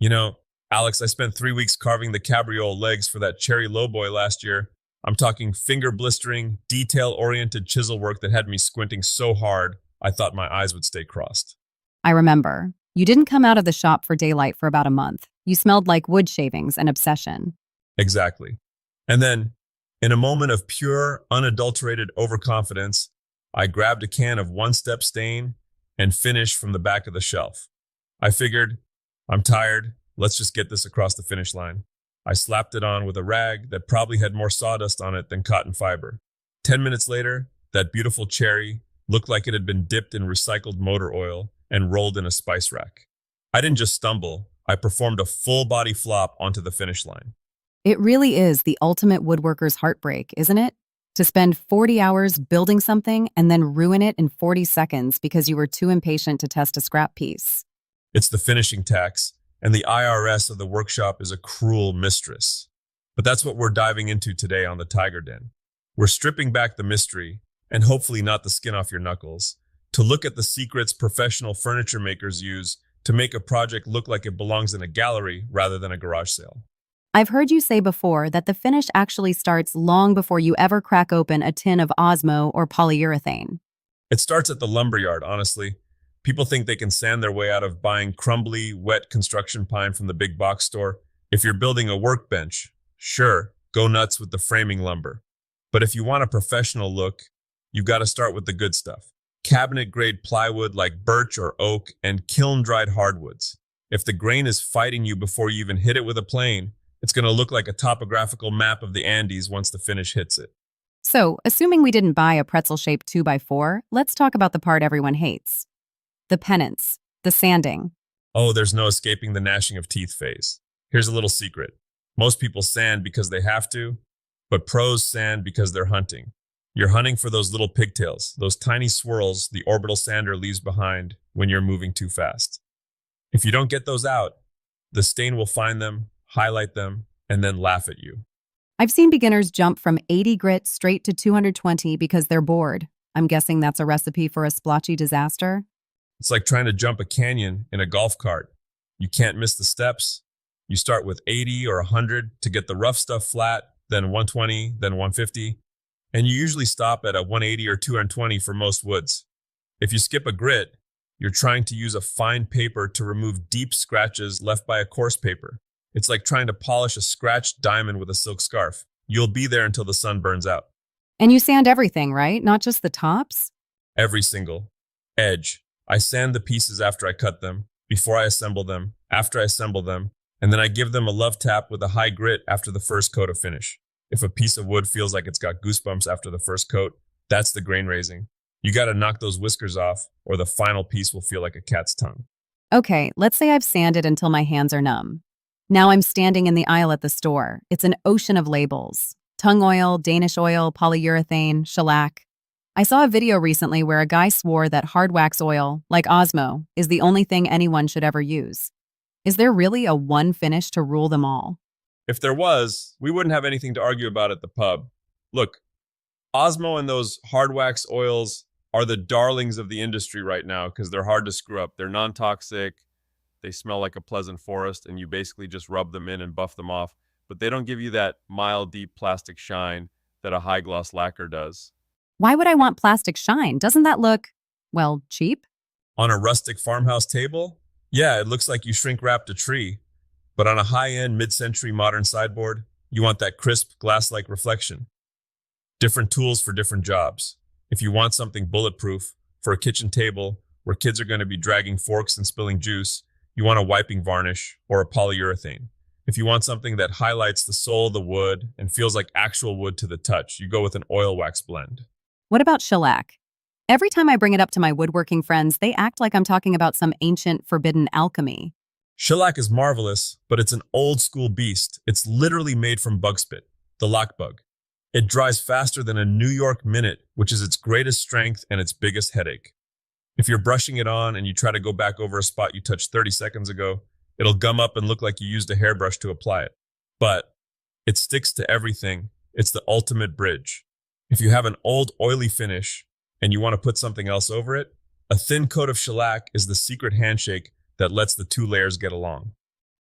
You know, Alex, I spent 3 weeks carving the cabriole legs for that cherry lowboy last year. I'm talking finger blistering, detail oriented chisel work that had me squinting so hard I thought my eyes would stay crossed. I remember. You didn't come out of the shop for daylight for about a month. You smelled like wood shavings and obsession. Exactly. And then, in a moment of pure, unadulterated overconfidence, I grabbed a can of One Step Stain and finished from the back of the shelf. I figured, I'm tired, let's just get this across the finish line. I slapped it on with a rag that probably had more sawdust on it than cotton fiber. 10 minutes later, that beautiful cherry looked like it had been dipped in recycled motor oil and rolled in a spice rack. I didn't just stumble, I performed a full body flop onto the finish line. It really is the ultimate woodworker's heartbreak, isn't it? To spend 40 hours building something and then ruin it in 40 seconds because you were too impatient to test a scrap piece. It's the finishing tax, and the IRS of the workshop is a cruel mistress. But that's what we're diving into today on the Tiger Den. We're stripping back the mystery, and hopefully not the skin off your knuckles, to look at the secrets professional furniture makers use to make a project look like it belongs in a gallery rather than a garage sale. I've heard you say before that the finish actually starts long before you ever crack open a tin of Osmo or polyurethane. It starts at the lumberyard, honestly. People think they can sand their way out of buying crumbly, wet construction pine from the big box store. If you're building a workbench, sure, go nuts with the framing lumber. But if you want a professional look, you've got to start with the good stuff. Cabinet-grade plywood like birch or oak and kiln-dried hardwoods. If the grain is fighting you before you even hit it with a plane, it's going to look like a topographical map of the Andes once the finish hits it. So, assuming we didn't buy a pretzel-shaped 2x4, let's talk about the part everyone hates. The penance, the sanding. Oh, there's no escaping the gnashing of teeth phase. Here's a little secret. Most people sand because they have to, but pros sand because they're hunting. You're hunting for those little pigtails, those tiny swirls the orbital sander leaves behind when you're moving too fast. If you don't get those out, the stain will find them, highlight them, and then laugh at you. I've seen beginners jump from 80 grit straight to 220 because they're bored. I'm guessing that's a recipe for a splotchy disaster. It's like trying to jump a canyon in a golf cart. You can't miss the steps. You start with 80 or 100 to get the rough stuff flat, then 120, then 150, and you usually stop at a 180 or 220 for most woods. If you skip a grit, you're trying to use a fine paper to remove deep scratches left by a coarse paper. It's like trying to polish a scratched diamond with a silk scarf. You'll be there until the sun burns out. And you sand everything, right? Not just the tops? Every single edge. I sand the pieces after I cut them, before I assemble them, after I assemble them, and then I give them a love tap with a high grit after the first coat of finish. If a piece of wood feels like it's got goosebumps after the first coat, that's the grain raising. You gotta knock those whiskers off, or the final piece will feel like a cat's tongue. Okay, let's say I've sanded until my hands are numb. Now I'm standing in the aisle at the store. It's an ocean of labels. Tung oil, Danish oil, polyurethane, shellac. I saw a video recently where a guy swore that hard wax oil, like Osmo, is the only thing anyone should ever use. Is there really a one finish to rule them all? If there was, we wouldn't have anything to argue about at the pub. Look, Osmo and those hard wax oils are the darlings of the industry right now because they're hard to screw up. They're non-toxic, they smell like a pleasant forest, and you basically just rub them in and buff them off. But they don't give you that mild, deep plastic shine that a high-gloss lacquer does. Why would I want plastic shine? Doesn't that look, well, cheap? On a rustic farmhouse table, yeah, it looks like you shrink-wrapped a tree. But on a high-end, mid-century modern sideboard, you want that crisp, glass-like reflection. Different tools for different jobs. If you want something bulletproof for a kitchen table where kids are going to be dragging forks and spilling juice, you want a wiping varnish or a polyurethane. If you want something that highlights the soul of the wood and feels like actual wood to the touch, you go with an oil wax blend. What about shellac? Every time I bring it up to my woodworking friends, they act like I'm talking about some ancient, forbidden alchemy. Shellac is marvelous, but it's an old school beast. It's literally made from bug spit, the lock bug. It dries faster than a New York minute, which is its greatest strength and its biggest headache. If you're brushing it on and you try to go back over a spot you touched 30 seconds ago, it'll gum up and look like you used a hairbrush to apply it. But it sticks to everything. It's the ultimate bridge. If you have an old oily finish and you want to put something else over it, a thin coat of shellac is the secret handshake that lets the two layers get along.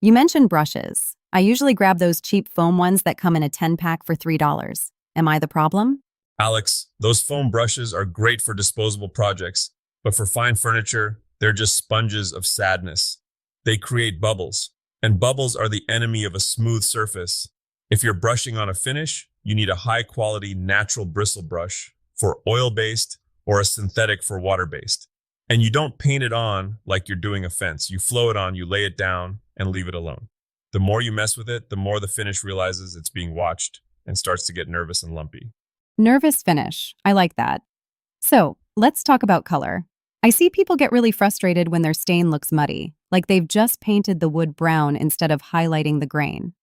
You mentioned brushes. I usually grab those cheap foam ones that come in a 10-pack for $3. Am I the problem? Alex, those foam brushes are great for disposable projects, but for fine furniture, they're just sponges of sadness. They create bubbles, and bubbles are the enemy of a smooth surface. If you're brushing on a finish, you need a high-quality natural bristle brush for oil-based or a synthetic for water-based. And you don't paint it on like you're doing a fence. You flow it on, you lay it down, and leave it alone. The more you mess with it, the more the finish realizes it's being watched and starts to get nervous and lumpy. Nervous finish. I like that. So, let's talk about color. I see people get really frustrated when their stain looks muddy, like they've just painted the wood brown instead of highlighting the grain.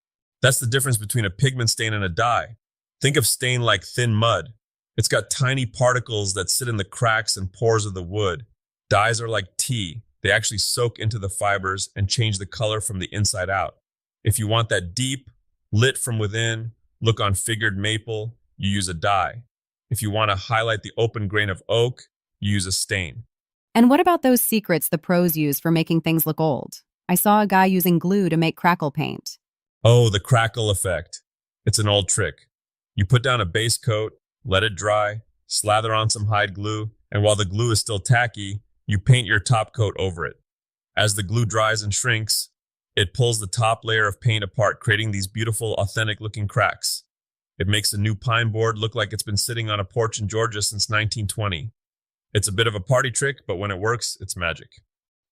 That's the difference between a pigment stain and a dye. Think of stain like thin mud. It's got tiny particles that sit in the cracks and pores of the wood. Dyes are like tea. They actually soak into the fibers and change the color from the inside out. If you want that deep, lit from within, look on figured maple, you use a dye. If you want to highlight the open grain of oak, you use a stain. And what about those secrets the pros use for making things look old? I saw a guy using glue to make crackle paint. Oh, the crackle effect. It's an old trick. You put down a base coat, let it dry, slather on some hide glue, and while the glue is still tacky, you paint your top coat over it. As the glue dries and shrinks, it pulls the top layer of paint apart, creating these beautiful, authentic-looking cracks. It makes a new pine board look like it's been sitting on a porch in Georgia since 1920. It's a bit of a party trick, but when it works, it's magic.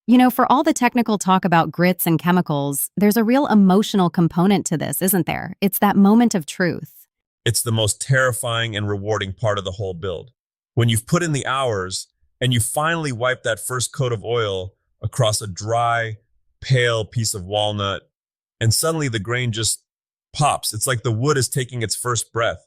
You know, for all the technical talk about grits and chemicals, there's a real emotional component to this, isn't there? It's that moment of truth. It's the most terrifying and rewarding part of the whole build. When you've put in the hours and you finally wipe that first coat of oil across a dry, pale piece of walnut, and suddenly the grain just pops. It's like the wood is taking its first breath.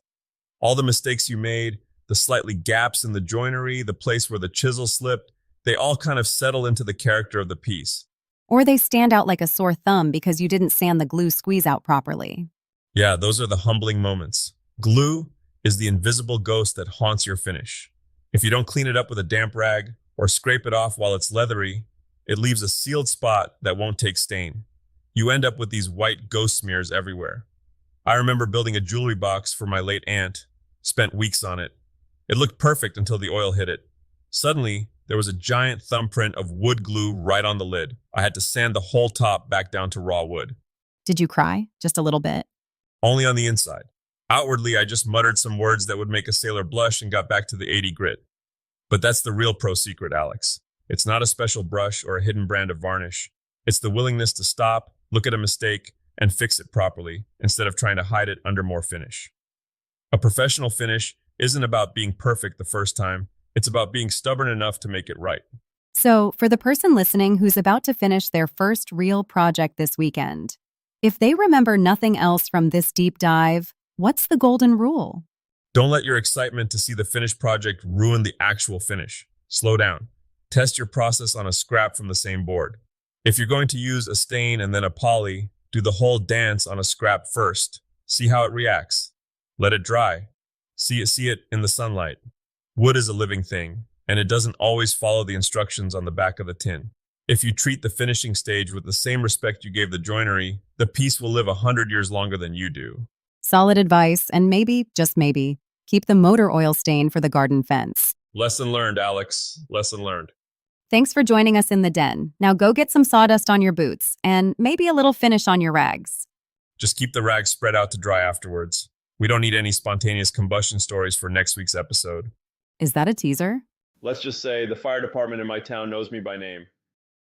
All the mistakes you made, the slightly gaps in the joinery, the place where the chisel slipped, they all kind of settle into the character of the piece. Or they stand out like a sore thumb because you didn't sand the glue squeeze out properly. Yeah, those are the humbling moments. Glue is the invisible ghost that haunts your finish. If you don't clean it up with a damp rag or scrape it off while it's leathery, it leaves a sealed spot that won't take stain. You end up with these white ghost smears everywhere. I remember building a jewelry box for my late aunt, spent weeks on it. It looked perfect until the oil hit it. Suddenly, there was a giant thumbprint of wood glue right on the lid. I had to sand the whole top back down to raw wood. Did you cry? Just a little bit? Only on the inside. Outwardly, I just muttered some words that would make a sailor blush and got back to the 80 grit. But that's the real pro secret, Alex. It's not a special brush or a hidden brand of varnish. It's the willingness to stop, look at a mistake, and fix it properly instead of trying to hide it under more finish. A professional finish isn't about being perfect the first time. It's about being stubborn enough to make it right. So, for the person listening who's about to finish their first real project this weekend, if they remember nothing else from this deep dive, what's the golden rule? Don't let your excitement to see the finished project ruin the actual finish. Slow down. Test your process on a scrap from the same board. If you're going to use a stain and then a poly, do the whole dance on a scrap first. See how it reacts. Let it dry. See it in the sunlight. Wood is a living thing, and it doesn't always follow the instructions on the back of the tin. If you treat the finishing stage with the same respect you gave the joinery, the piece will live 100 years longer than you do. Solid advice, and maybe, just maybe, keep the motor oil stain for the garden fence. Lesson learned, Alex. Lesson learned. Thanks for joining us in the den. Now go get some sawdust on your boots, and maybe a little finish on your rags. Just keep the rags spread out to dry afterwards. We don't need any spontaneous combustion stories for next week's episode. Is that a teaser? Let's just say the fire department in my town knows me by name.